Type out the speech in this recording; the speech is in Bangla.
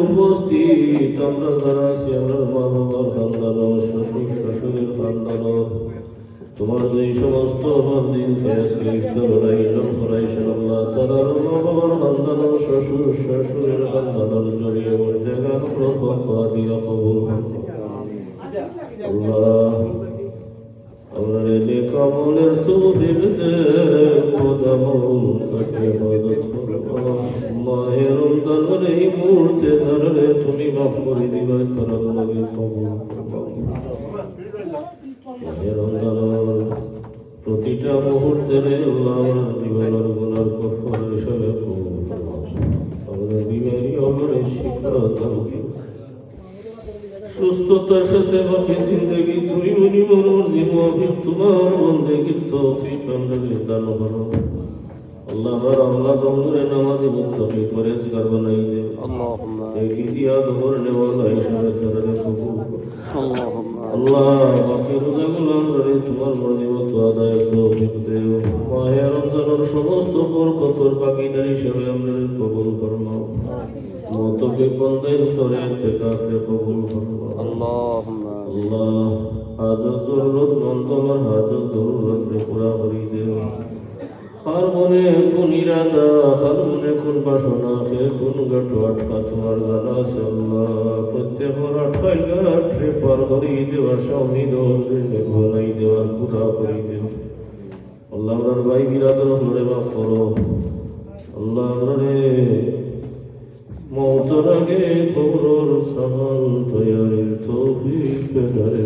উপস্থিত আমরা যারা আছি আমরা মা বাবার খানদান শ্বশুর শাশুড়ির খানদান তোমার যেই সমস্ত দিন আজকে ইফতার আয়োজন করাইছেন আল্লাহ তাআলার মা বাবার খানদান শ্বশুর শাশুড়ির খানদানের জড়িয়ে মধ্যে গান প্রকল্প দিয়া কবুল আল্লাহ আমার নেক আমলের তৌফিক দে খোদামন তাকে মদদ করো মায়ের রমজানের এই মুহূর্তে ধরে তুমি মাফ করে দিবা তারা তোমাকে কবুল করো মায়ের রমজানের প্রতিটা মুহূর্তে আল্লাহ আমার জীবনের গুনাহ কফার হিসাবে কবুল করো আমাদের বিমারি আমাদের শিক্ষা দাও সুস্থতার সাথে বাকি জিন্দগি তুমি মনি মনোর জীবন তোমার বন্দেগীর তৌফিক আমাদের দান করো আল্লাহ আমার আওলাদ আমরে নামাজি মুত্তাকি পরেজগার বানাই দে আল্লাহুম্মা এই দিয়া দোর নেওয়ালা হিসাবে তারা কবুল আল্লাহুম্মা আল্লাহ বাকি রোজাগুলো আমরা তোমার মর্জি মতো আদায় তৌফিক দে মাহে রমজানের সমস্ত বরকতের ভাগীদার হিসাবে আমরা কবুল ফরমাও মতকে বন্দের করে ইত্তেকাকে কবুল ফরমাও আল্লাহুম্মা আল্লাহ হাজত জরুরত মন্তমার হাজত জরুরত পুরা করে দেও हर मने कुन इरादा हर मने कुन बासना से कुन गठो अटका तुम्हार जाना से अल्लाह प्रत्येक अटकाई गाठे पार करी देवा स्वामी दे बनाई देवा पूरा करी देव अल्लाह हमर भाई बिरादर हमरे माफ करो अल्लाह हमरे मौतर आगे कब्रर सामान तैयारी तौफीक दे